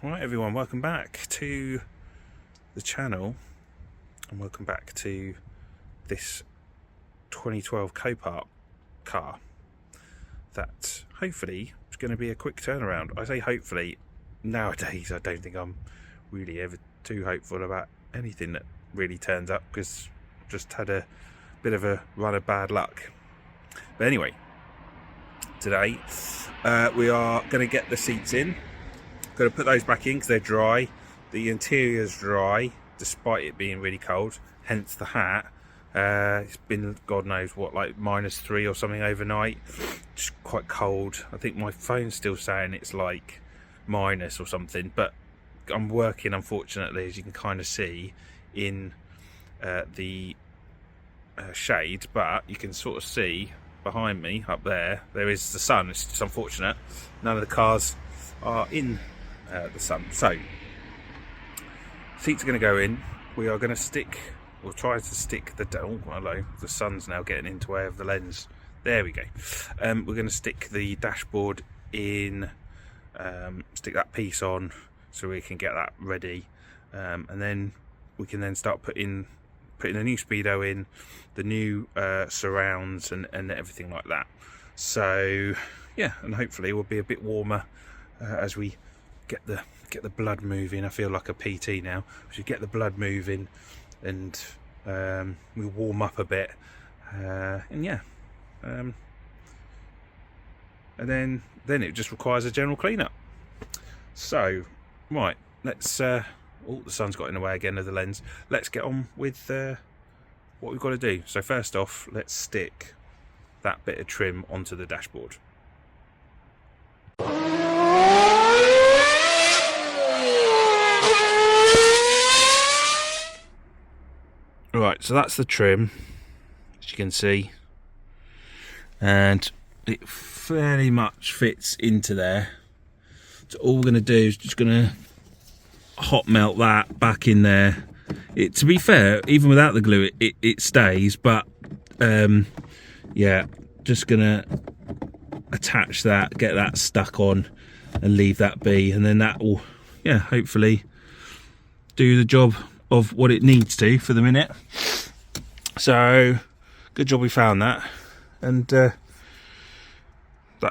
Right everyone, welcome back to the channel and welcome back to this 2012 Copart car that hopefully is going to be a quick turnaround. I say hopefully, nowadays I don't think I'm really ever too hopeful about anything that really turns up, because I've just had a bit of a run of bad luck. But anyway, today we are going to get the seats in. Got to put those back in because they're dry. The interior's dry despite it being really cold, hence the hat. It's been God knows what, like -3 or something overnight. Just quite cold. I think my phone's still saying it's like minus or something, but I'm working, unfortunately, as you can kind of see, in the shade, but you can sort of see behind me up there is the sun. It's just unfortunate none of the cars are in the sun. So seats are going to go in. We are going to stick, we'll try to stick the, oh hello, the sun's now getting into the way of the lens. There we go. We're going to stick the dashboard in, stick that piece on so we can get that ready, and then we can then start putting a new Speedo in, the new surrounds and everything like that. So yeah, and hopefully we'll be a bit warmer as we get the blood moving. I feel like a PT now. We should get the blood moving and we warm up a bit, and yeah, and then it just requires a general cleanup. So right, let's oh, the sun's got in the way again of the lens. Let's get on with what we've got to do. So first off, let's stick that bit of trim onto the dashboard. Right, so that's the trim, as you can see, and it fairly much fits into there. So all we're going to do is just going to hot melt that back in there. To be fair, even without the glue, it stays, but yeah, just going to attach that, get that stuck on and leave that be, and then that will, yeah, hopefully do the job of what it needs to for the minute. So good job we found that, and that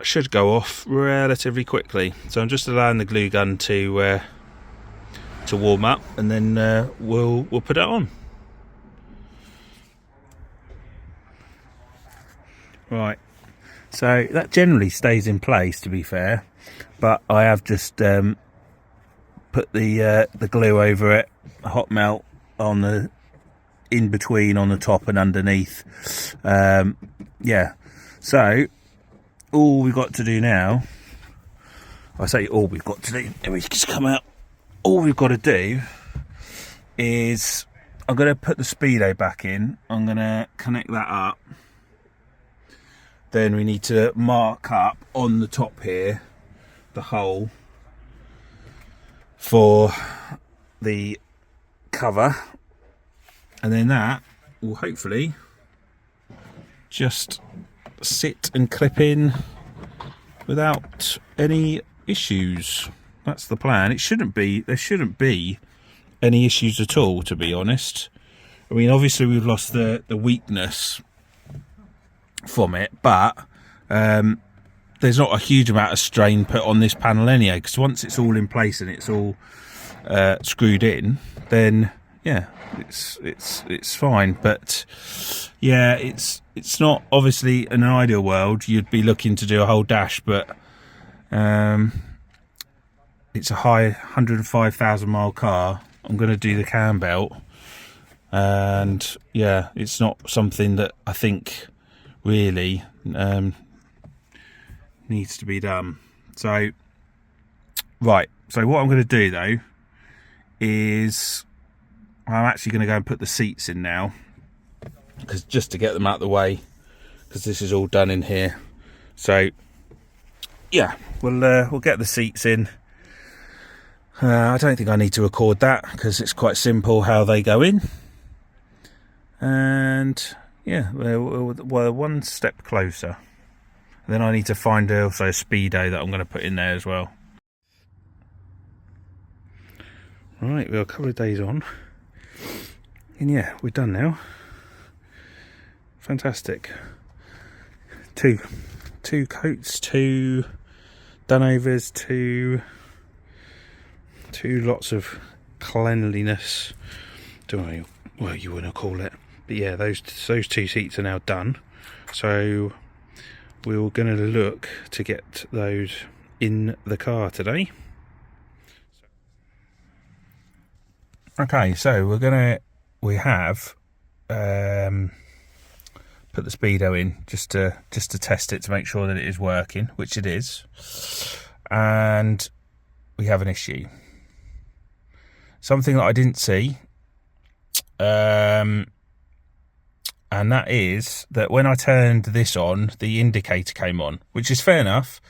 should go off relatively quickly. So I'm just allowing the glue gun to warm up, and then we'll put it on. Right, so that generally stays in place, to be fair, but I have just put the glue over it, hot melt on the in between, on the top and underneath. Yeah, so all we've got to do now, I say all we've got to do, let me just come out. All we've got to do is, I'm going to put the Speedo back in, I'm going to connect that up, then we need to mark up on the top here the hole for the cover, and then that will hopefully just sit and clip in without any issues. That's the plan. It shouldn't be, there shouldn't be any issues at all, to be honest. I mean, obviously we've lost the weakness from it, but there's not a huge amount of strain put on this panel anyway, because once it's all in place and it's all screwed in, then yeah, it's fine. But yeah, it's not, obviously in an ideal world you'd be looking to do a whole dash, but it's a high 105,000 mile car. I'm going to do the cam belt, and yeah, it's not something that I think really needs to be done. So right, so what I'm going to do though is I'm actually going to go and put the seats in now, because just to get them out of the way, because this is all done in here. So yeah, we'll get the seats in. I don't think I need to record that because it's quite simple how they go in, and yeah, we're one step closer. And then I need to find also a Speedo that I'm going to put in there as well. Right, we're a couple of days on, and yeah, we're done now. Fantastic. Two coats, 2 done-overs, two lots of cleanliness. Don't know what you want to call it, but yeah, those 2 seats are now done. So we're going to look to get those in the car today. Okay, so we have put the Speedo in just to test it to make sure that it is working, which it is, and we have an issue. Something that I didn't see, and that is that when I turned this on, the indicator came on, which is fair enough,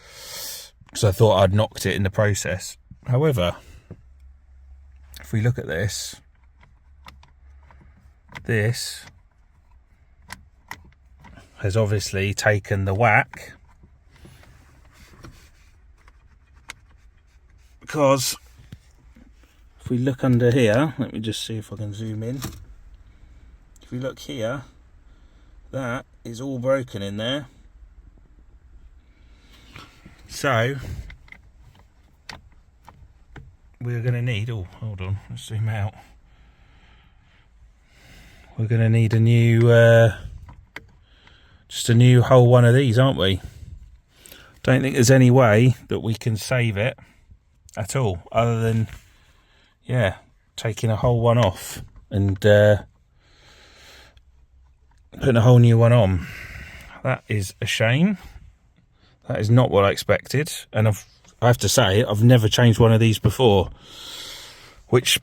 because I thought I'd knocked it in the process. However, if we look at this has obviously taken the whack, because if we look under here, let me just see if I can zoom in. If we look here, that is all broken in there. So we're going to need, oh hold on, let's zoom out. We're going to need a new just a new whole one of these, aren't we? Don't think there's any way that we can save it at all, other than, yeah, taking a whole one off and putting a whole new one on. That is a shame. That is not what I expected, and I have to say, I've never changed one of these before, which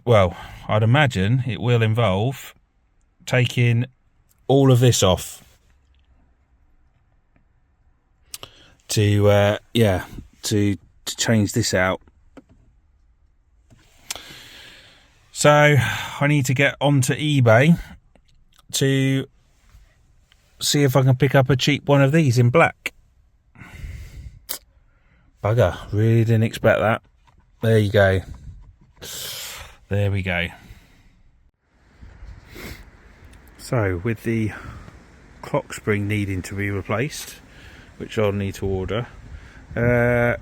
well, I'd imagine it will involve taking all of this off to change this out. So I need to get onto eBay to see if I can pick up a cheap one of these in black. Bugger, really didn't expect that. There you go. There we go. So with the clock spring needing to be replaced, which I'll need to order, yeah,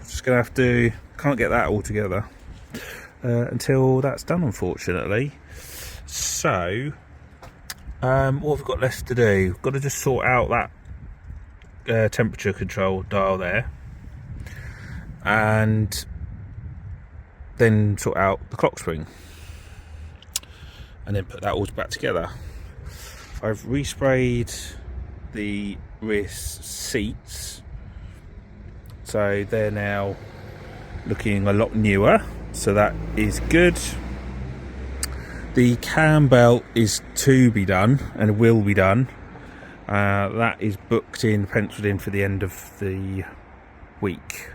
just gonna have to, can't get that all together until that's done, unfortunately. So what have we got left to do? We've got to just sort out that temperature control dial there, and then sort out the clock spring, and then put that all back together. I've resprayed the rear seats, so they're now looking a lot newer, so that is good. The cam belt is to be done and will be done. That is booked in, penciled in for the end of the week.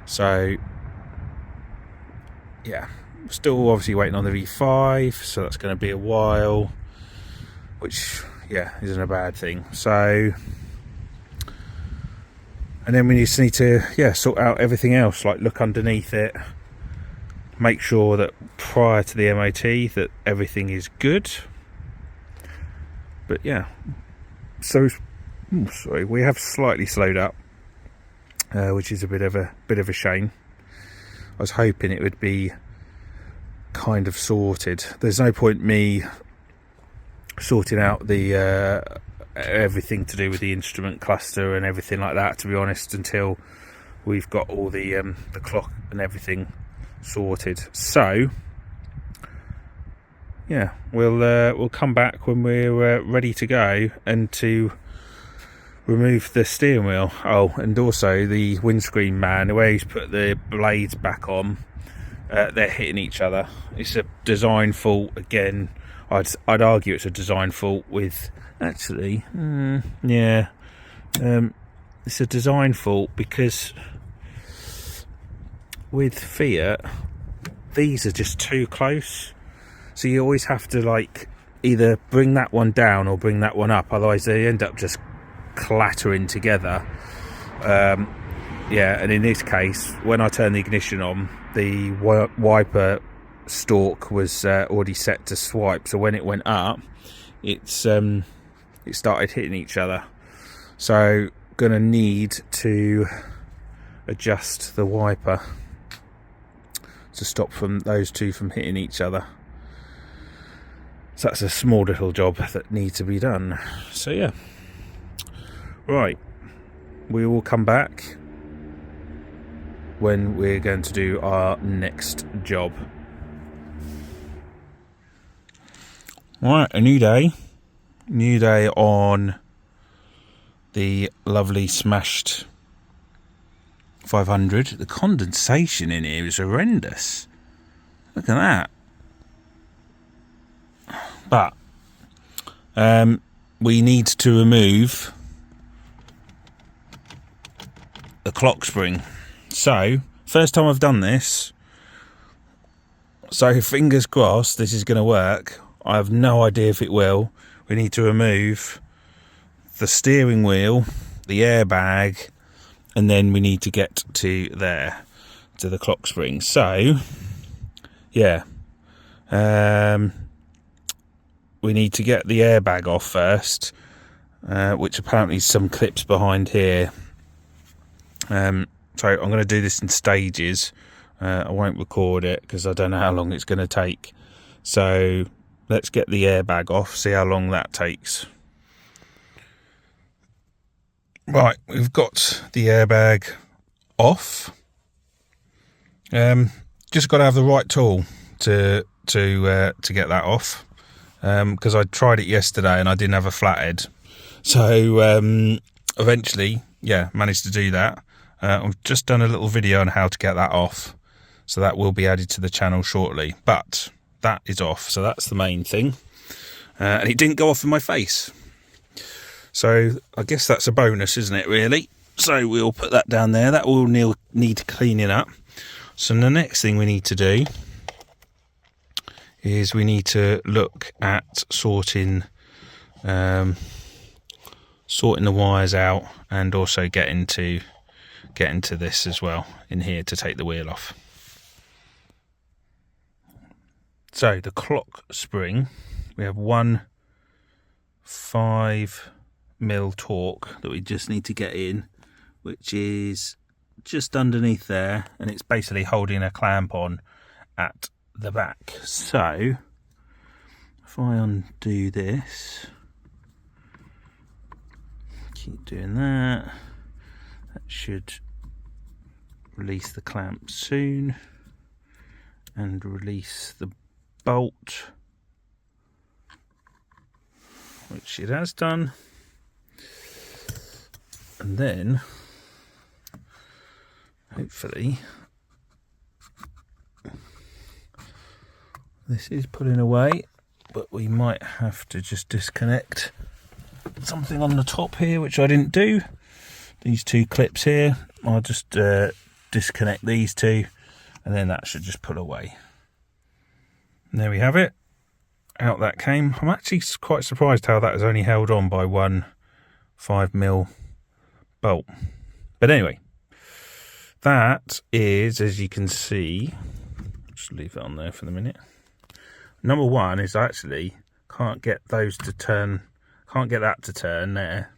So yeah, still obviously waiting on the V5, so that's going to be a while, which, yeah, isn't a bad thing. So, and then we just need to, yeah, sort out everything else, like look underneath it, make sure that prior to the MOT that everything is good. But yeah, so sorry, we have slightly slowed up, which is a bit of a shame. I was hoping it would be kind of sorted. There's no point me sorting out the everything to do with the instrument cluster and everything like that, to be honest, until we've got all the clock and everything sorted. So yeah, we'll come back when we're ready to go, and to remove the steering wheel. Oh, and also the windscreen man, where he's put the blades back on, they're hitting each other. It's a design fault again. I'd argue it's a design fault with, actually, yeah, it's a design fault because with Fiat, these are just too close. So you always have to, like, either bring that one down or bring that one up, otherwise they end up just clattering together. yeah, and in this case, when I turned the ignition on, the wiper stalk was already set to swipe, so when it went up, it started hitting each other. So gonna need to adjust the wiper to stop those two from hitting each other. So that's a small little job that needs to be done. So yeah, right, we will come back when we're going to do our next job. Right, a new day on the lovely smashed 500. The condensation in here is horrendous. Look at that. But we need to remove the clock spring. So first time I've done this, so fingers crossed this is going to work. I have no idea if it will. We need to remove the steering wheel, the airbag, and then we need to get to there, to the clock spring. So yeah, we need to get the airbag off first, which apparently is some clips behind here. So I'm going to do this in stages. I won't record it because I don't know how long it's going to take. So let's get the airbag off, see how long that takes. Right, we've got the airbag off. Just got to have the right tool to get that off. Because I tried it yesterday and I didn't have a flathead. So eventually, yeah, managed to do that. I've just done a little video on how to get that off, so that will be added to the channel shortly. But that is off, so that's the main thing. And it didn't go off in my face, so I guess that's a bonus, isn't it, really? So we'll put that down there. That will need cleaning up. So the next thing we need to do is we need to look at sorting the wires out, and also get into this as well in here to take the wheel off. So the clock spring, we have one 5mm torque that we just need to get in, which is just underneath there, and it's basically holding a clamp on at the back. So if I undo this, keep doing that, that should release the clamp soon and release the bolt, which it has done. And then hopefully this is pulling away, but we might have to just disconnect something on the top here, which I didn't do. These two clips here, I'll just disconnect these two, and then that should just pull away. And there we have it. Out that came. I'm actually quite surprised how that is only held on by one 5mm bolt. But anyway, that is, as you can see, just leave it on there for the minute. Number one is I actually can't get those to turn, can't get that to turn there.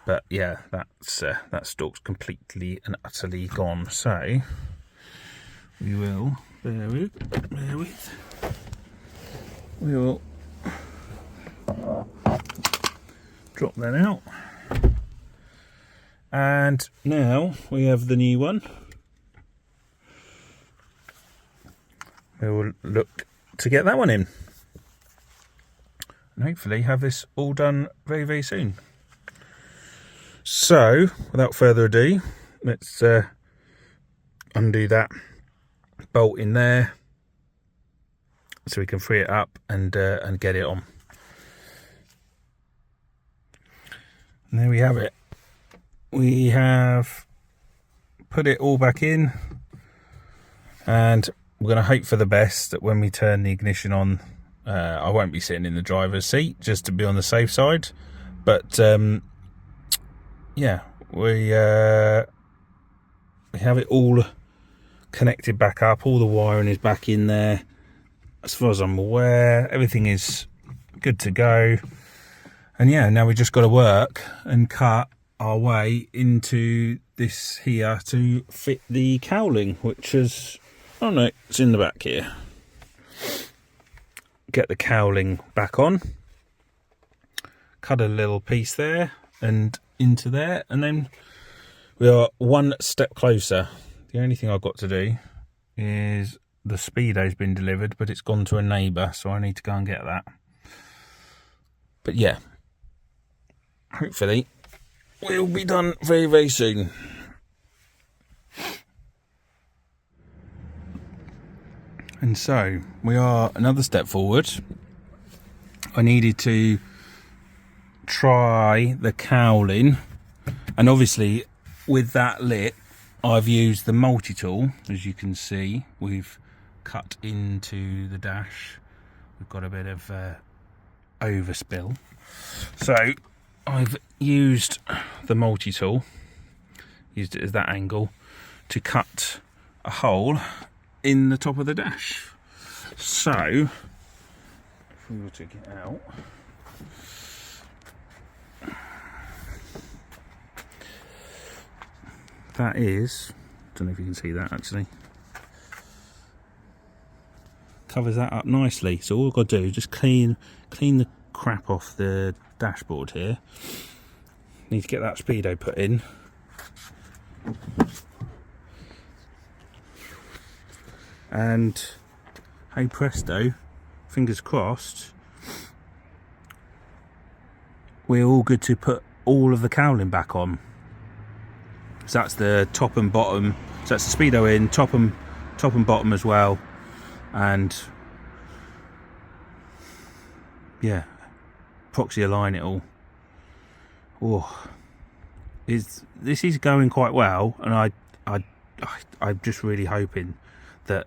But yeah, that stalk's completely and utterly gone. So we will bear with. We will drop that out. And now we have the new one. We will look to get that one in, and hopefully have this all done very, very soon. So without further ado, let's undo that bolt in there so we can free it up and get it on. And there we have it. We have put it all back in, and we're going to hope for the best that when we turn the ignition on, I won't be sitting in the driver's seat, just to be on the safe side. But yeah, we we have it all connected back up. All the wiring is back in there. As far as I'm aware, everything is good to go. And yeah, now we just got to work and cut our way into this here to fit the cowling, which is, oh no, it's in the back here. Get the cowling back on, cut a little piece there and into there, and then we are one step closer. The only thing I've got to do is the Speedo's been delivered, but it's gone to a neighbour, so I need to go and get that. But yeah, hopefully we'll be done very, very soon. And so we are another step forward. I needed to try the cowling, and obviously with that lit, I've used the multi-tool. As you can see, we've cut into the dash. We've got a bit of overspill. So I've used the multi-tool, used it as that angle to cut a hole in the top of the dash. So if we were to get out, that is, don't know if you can see that actually, covers that up nicely. So all I've got to do is just clean the crap off the dashboard here. Need to get that Speedo put in. And hey presto, fingers crossed, we're all good to put all of the cowling back on. So that's the top and bottom. So that's the Speedo in, top and bottom as well. And yeah, proxy align it all. Oh, this is going quite well, and I'm just really hoping that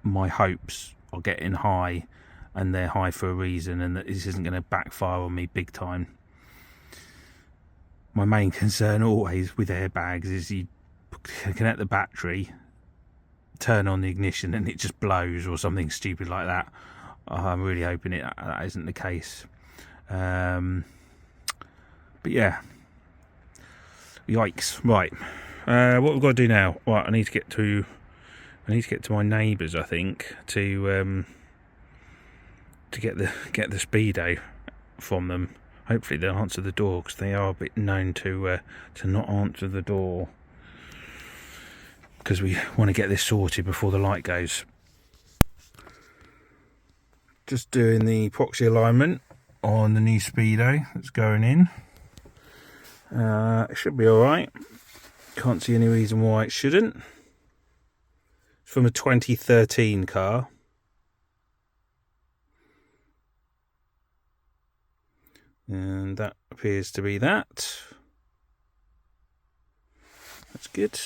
my hopes are getting high, and they're high for a reason, and that this isn't going to backfire on me big time. My main concern always with airbags is you connect the battery, turn on the ignition, and it just blows or something stupid like that. I'm really hoping that isn't the case. But yeah, yikes. Right, what we've got to do now? Right, I need to get to my neighbours, I think, to get the Speedo from them. Hopefully they'll answer the door, because they are a bit known to not answer the door, because we want to get this sorted before the light goes. Just doing the proxy alignment on the new Speedo that's going in. It should be alright. Can't see any reason why it shouldn't. It's from a 2013 car. And that appears to be that. That's good.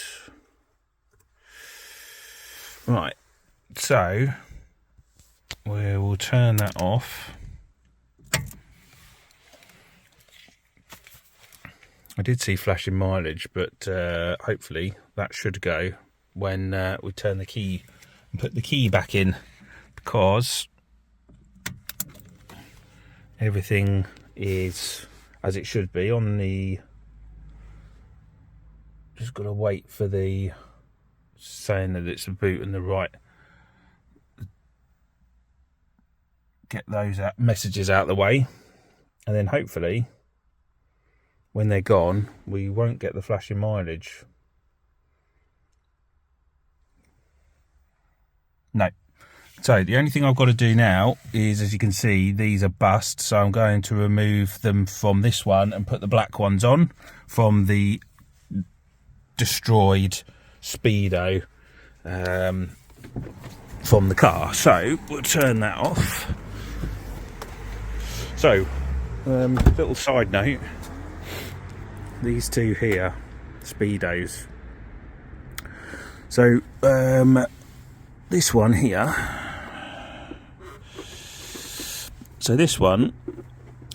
Right, so we will turn that off. I did see flashing mileage, but hopefully that should go when we turn the key and put the key back in, because everything is as it should be on the. Just got to wait for the saying that it's a boot and the right. Get those messages out of the way, and then hopefully when they're gone we won't get the flashing mileage. No. So the only thing I've got to do now is, as you can see, these are bust, so I'm going to remove them from this one and put the black ones on from the destroyed Speedo from the car. So we'll turn that off. So little side note, these two here, Speedos. So this one here, so this one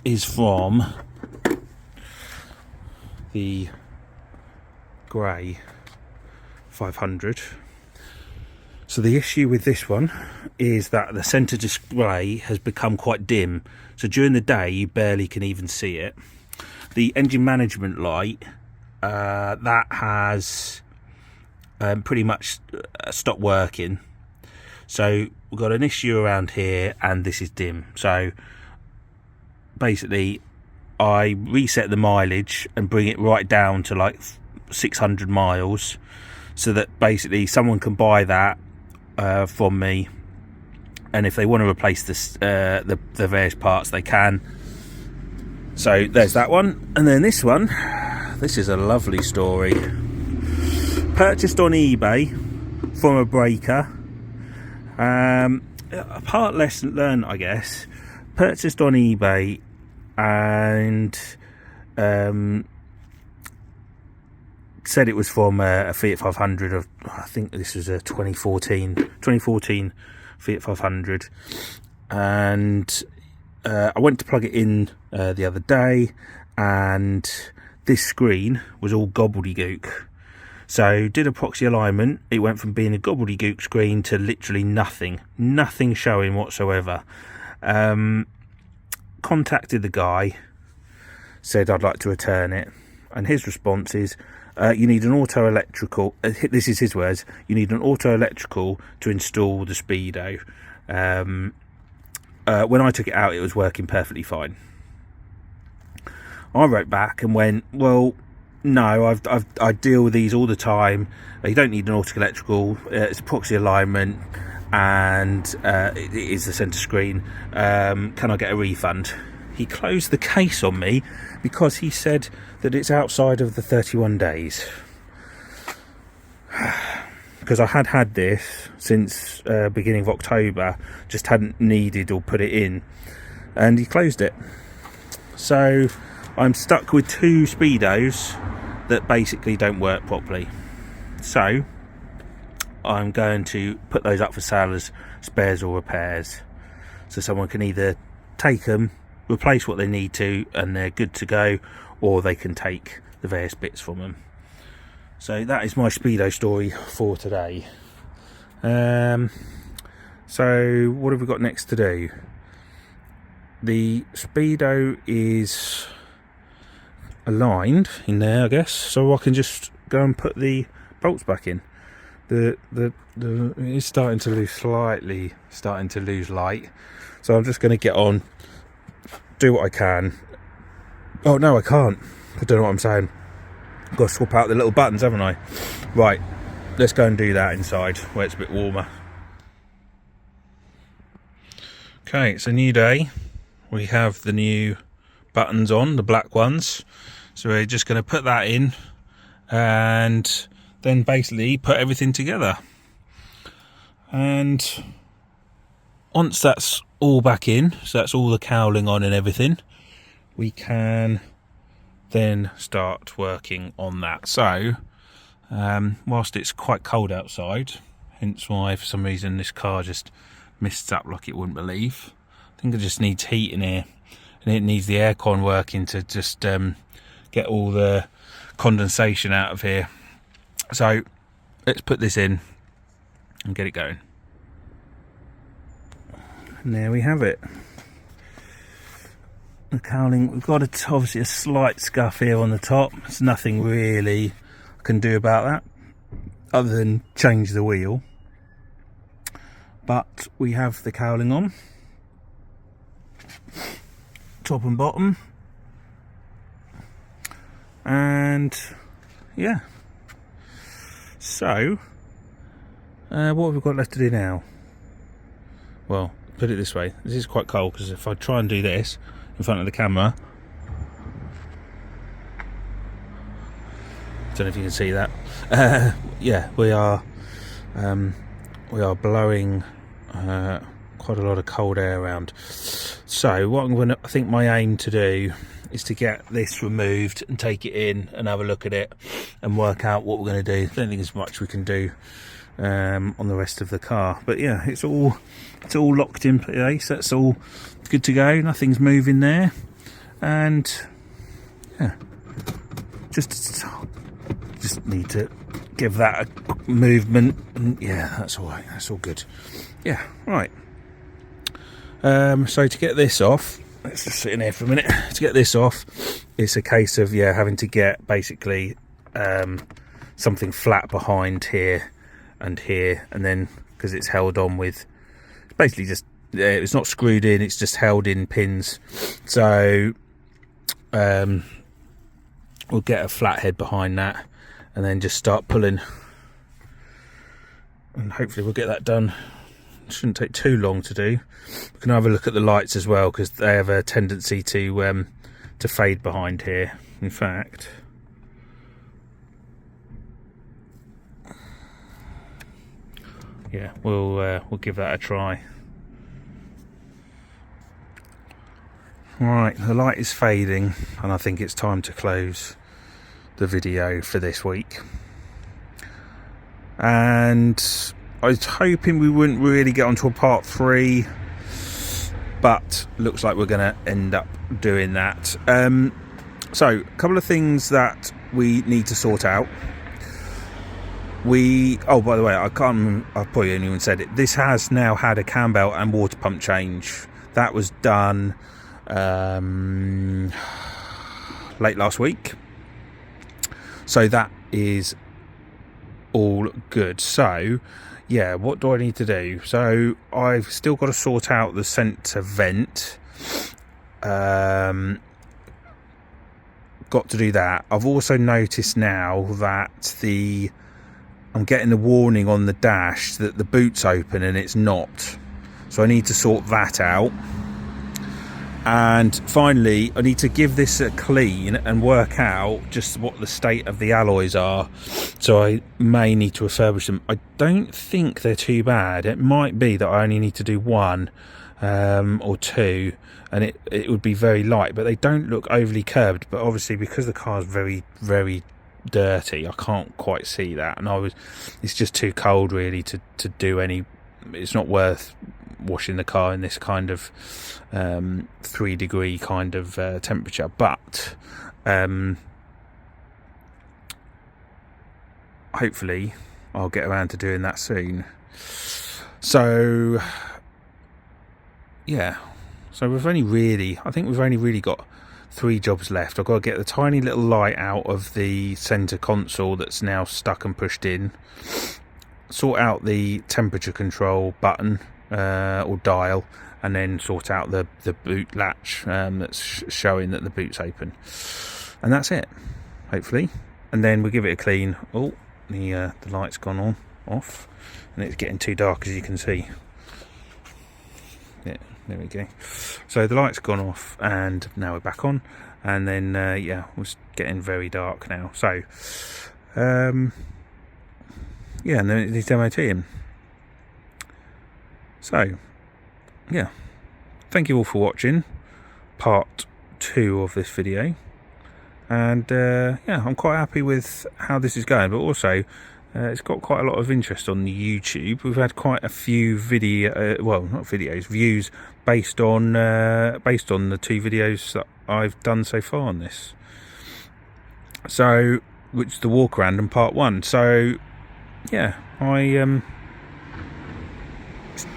is from the grey 500. So the issue with this one is that the centre display has become quite dim. So during the day, you barely can even see it. The engine management light, that has pretty much stopped working. So we've got an issue around here, and this is dim. So basically, I reset the mileage and bring it right down to like 600 miles, so that basically someone can buy that from me, and if they want to replace this, the various parts, they can. So there's that one. And then this one, this is a lovely story. Purchased on eBay from a breaker. A part lesson learned, I guess. Purchased on eBay, and said it was from a Fiat 500 of, I think this was a 2014 Fiat 500, and I went to plug it in the other day, and this screen was all gobbledygook. So did a proxy alignment, it went from being a gobbledygook screen to literally nothing showing whatsoever. Contacted the guy, said I'd like to return it, and his response is, you need an auto electrical, this is his words, you need an auto electrical to install the Speedo. When I took it out, it was working perfectly fine. I wrote back and went, well, no, I deal with these all the time. You don't need an auto electrical, it's a proxy alignment, and it is the centre screen. Can I get a refund? He closed the case on me because he said that it's outside of the 31 days. Because I had this since beginning of October, just hadn't needed or put it in, and he closed it. So I'm stuck with 2 Speedos that basically don't work properly. So I'm going to put those up for sale as spares or repairs, so someone can either take them, replace what they need to, and they're good to go, or they can take the various bits from them. So that is my Speedo story for today. So what have we got next to do? The Speedo is aligned in there, I guess, so I can just go and put the bolts back in. It's starting to lose light, so I'm just going to get on, do what I can. Oh no, I can't. I don't know what I'm saying. I've got to swap out the little buttons, haven't I? Right, let's go and do that inside where it's a bit warmer. Okay, it's a new day. We have the new buttons on, the black ones. So we're just going to put that in and then basically put everything together. And once that's all back in, so that's all the cowling on and everything, we can then start working on that. So whilst it's quite cold outside, hence why for some reason this car just mists up like it wouldn't believe, I think it just needs heat in here, and it needs the aircon working to just get all the condensation out of here. So let's put this in and get it going. And there we have it. The cowling, we've got obviously a slight scuff here on the top. There's nothing really I can do about that other than change the wheel. But we have the cowling on, top and bottom, and yeah. So what have we got left to do now? Well, put it this way, this is quite cold, because if I try and do this in front of the camera, I don't know if you can see that. Yeah, we are blowing quite a lot of cold air around. So what I think my aim to do is to get this removed and take it in and have a look at it and work out what we're going to do. I don't think there's much we can do on the rest of the car, but yeah, it's all locked in place. That's all good to go. Nothing's moving there, and yeah, just need to give that a movement, and yeah, that's all right, that's all good. Yeah, right. So to get this off, let's just sit in here for a minute. To get this off, it's a case of having to get basically something flat behind here, and then because it's held on with, basically just it's not screwed in, it's just held in pins. So we'll get a flathead behind that, and then just start pulling, and hopefully we'll get that done. It shouldn't take too long to do. We can have a look at the lights as well, because they have a tendency to fade behind here. In fact, yeah, we'll give that a try. Right, the light is fading, and I think it's time to close the video for this week. And I was hoping we wouldn't really get onto a part 3, but looks like we're going to end up doing that. So a couple of things that we need to sort out. Oh, by the way, I probably only even said it. This has now had a cam belt and water pump change. That was done late last week. So that is all good. So yeah, what do I need to do? So I've still got to sort out the centre vent. Got to do that. I've also noticed now that I'm getting the warning on the dash that the boot's open and it's not. So I need to sort that out. And finally, I need to give this a clean and work out just what the state of the alloys are. So I may need to refurbish them. I don't think they're too bad. It might be that I only need to do 1 or 2, and it would be very light, but they don't look overly curved. But obviously, because the car is very, very dirty, I can't quite see that, and it's just too cold really to do any. It's not worth washing the car in this kind of 3-degree kind of temperature, but hopefully I'll get around to doing that soon. So yeah, so I think we've only really got 3 jobs left. I've got to get the tiny little light out of the center console that's now stuck and pushed in, sort out the temperature control button or dial, and then sort out the boot latch that's showing that the boot's open, and that's it, hopefully. And then we'll give it a clean. Oh, the light's gone off, and it's getting too dark, as you can see. Yeah, there we go. So the light's gone off, and now we're back on. And then yeah, it's getting very dark now. So yeah, and then it needs MOTing. So yeah, thank you all for watching part 2 of this video. And yeah, I'm quite happy with how this is going, but also it's got quite a lot of interest on the YouTube. We've had quite a few views based on the 2 videos that I've done so far on this. So, which is the walk around and part 1. So yeah,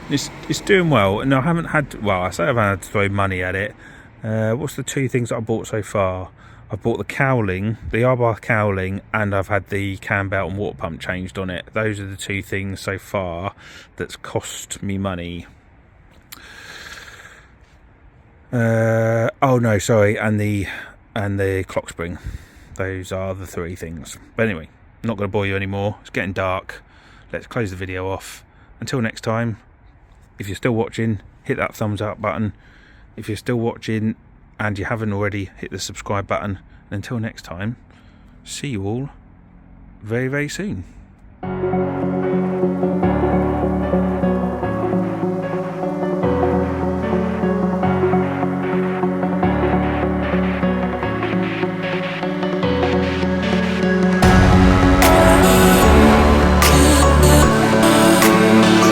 it's doing well, and I haven't had, well, I say I haven't had to throw money at it. What's the 2 things that I bought so far? I've bought the cowling, the R-bar cowling, and I've had the cam belt and water pump changed on it. Those are the 2 things so far that's cost me money. Oh no, sorry, and the clock spring. Those are the 3 things. But anyway, I'm not going to bore you anymore. It's getting dark. Let's close the video off. Until next time, if you're still watching, hit that thumbs up button. If you're still watching and you haven't already, hit the subscribe button. And until next time, see you all very, very soon.